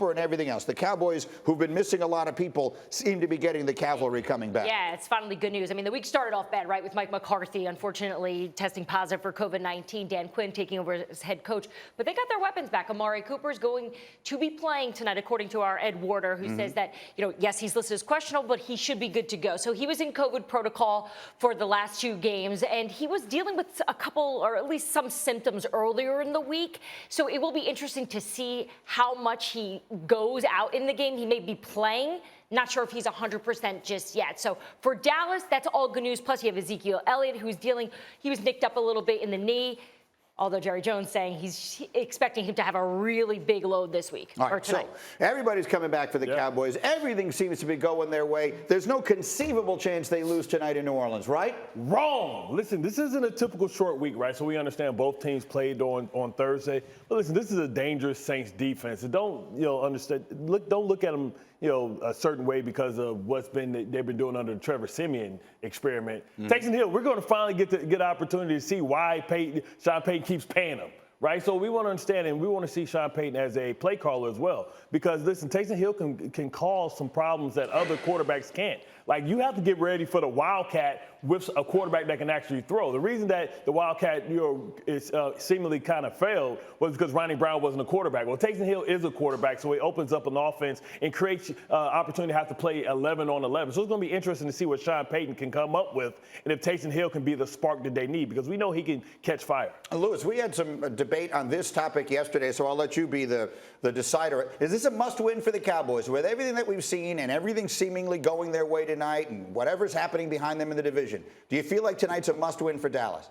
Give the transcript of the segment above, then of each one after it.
and everything else. The Cowboys, who've been missing a lot of people, seem to be getting the cavalry coming back. Yeah, it's finally good news. I mean, the week started off bad, right, with Mike McCarthy, unfortunately, testing positive for COVID-19, Dan Quinn taking over as head coach. But they got their weapons back. Amari Cooper is going to be playing tonight, according to our Ed Warder, who says that, yes, he's listed as questionable, but he should be good to go. So he was in COVID protocol for the last 2 games, and he was dealing with a couple, or at least some symptoms earlier in the week. So it will be interesting to see how much he goes out in the game. He may be playing. Not sure if he's 100% just yet. So for Dallas, that's all good news. Plus, you have Ezekiel Elliott, he was nicked up a little bit in the knee. Although Jerry Jones saying he's expecting him to have a really big load this week or tonight. So everybody's coming back for the Cowboys. Everything seems to be going their way. There's no conceivable chance they lose tonight in New Orleans, right? Wrong. Listen, this isn't a typical short week, right? So we understand both teams played on Thursday. But listen, this is a dangerous Saints defense. And don't look at them a certain way because of they've been doing under the Trevor Siemian experiment. Taysom Hill, we're going to finally get an opportunity to see why Sean Payton keeps paying him, right? So we want to understand, and we want to see Sean Payton as a play caller as well. Because, listen, Taysom Hill can cause some problems that other quarterbacks can't. Like, you have to get ready for the Wildcat with a quarterback that can actually throw. The reason that the Wildcat, is seemingly kind of failed was because Ronnie Brown wasn't a quarterback. Well, Taysom Hill is a quarterback, so he opens up an offense and creates opportunity to have to play 11 on 11. So it's going to be interesting to see what Sean Payton can come up with and if Taysom Hill can be the spark that they need, because we know he can catch fire. Lewis, we had some debate on this topic yesterday, so I'll let you be the decider. Is this a must-win for the Cowboys with everything that we've seen and everything seemingly going their way tonight and whatever's happening behind them in the division? Do you feel like tonight's a must-win for Dallas?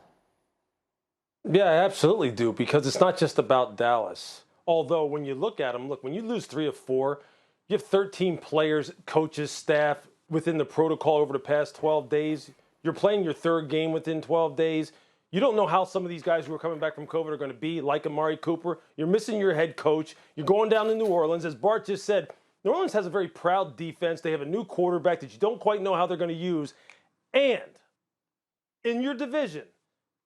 Yeah, I absolutely do, because it's not just about Dallas. Although when you look at them, when you lose 3 of 4, you have 13 players, coaches, staff within the protocol over the past 12 days. You're playing your 3rd game within 12 days. You don't know how some of these guys who are coming back from COVID are going to be, like Amari Cooper. You're missing your head coach. You're going down to New Orleans. As Bart just said, New Orleans has a very proud defense. They have a new quarterback that you don't quite know how they're going to use. And in your division,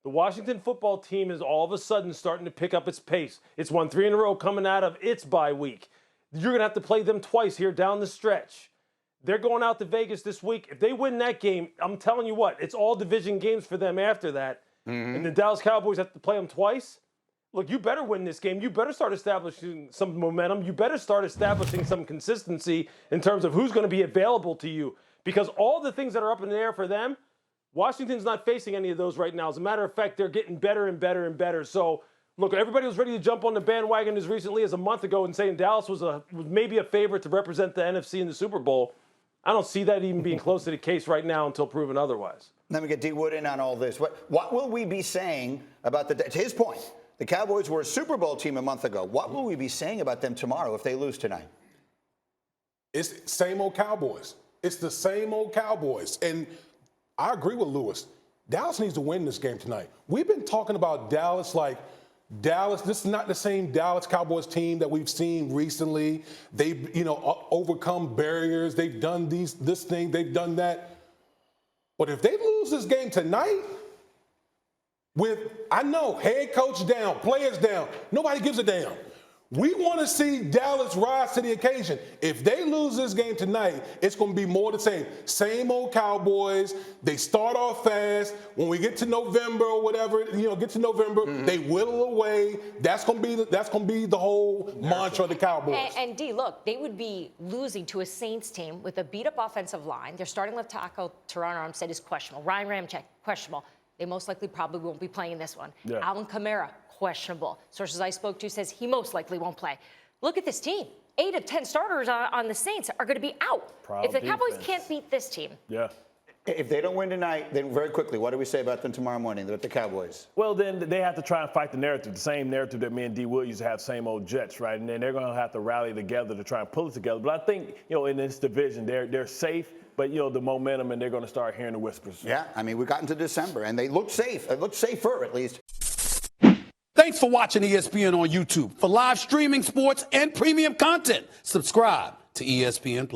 the Washington football team is all of a sudden starting to pick up its pace. It's won 3 in a row coming out of its bye week. You're going to have to play them twice here down the stretch. They're going out to Vegas this week. If they win that game, I'm telling you what, it's all division games for them after that. And the Dallas Cowboys have to play them twice. Look, you better win this game. You better start establishing some momentum. You better start establishing some consistency in terms of who's going to be available to you. Because all the things that are up in the air for them, Washington's not facing any of those right now. As a matter of fact, they're getting better and better and better. So, look, everybody was ready to jump on the bandwagon as recently as a month ago and saying Dallas was maybe a favorite to represent the NFC in the Super Bowl. I don't see that even being close to the case right now until proven otherwise. Let me get D. Wood in on all this. What will we be saying about to his point, the Cowboys were a Super Bowl team a month ago. What will we be saying about them tomorrow if they lose tonight? It's same old Cowboys. It's the same old Cowboys. And I agree with Lewis. Dallas needs to win this game tonight. We've been talking about Dallas like Dallas. This is not the same Dallas Cowboys team that we've seen recently. They've, overcome barriers. They've done this thing. They've done that. But if they lose this game tonight, I know, head coach down, players down, nobody gives a damn. We want to see Dallas rise to the occasion. If they lose this game tonight, it's going to be more the same. Same old Cowboys. They start off fast. When we get to November or whatever, they whittle away. That's going to be the whole mantra of the Cowboys. And D, look, they would be losing to a Saints team with a beat-up offensive line. Their starting left tackle, Teron Armstead, is questionable. Ryan Ramczyk, questionable. They most likely probably won't be playing in this one. Yeah. Alvin Kamara, questionable. Sources I spoke to says he most likely won't play. Look at this team. 8 of 10 starters on the Saints are going to be out. If the Cowboys can't beat this team. Yeah. If they don't win tonight, then very quickly, what do we say about them tomorrow morning, the Cowboys? Well, then they have to try and fight the narrative, the same narrative that me and D. Will used to have, same old Jets, right? And then they're going to have to rally together to try and pull it together. But I think, in this division, they're safe. But, the momentum, and they're going to start hearing the whispers. Yeah, we got into December, and they look safe. They look safer, at least. Thanks for watching ESPN on YouTube. For live streaming, sports, and premium content, subscribe to ESPN+.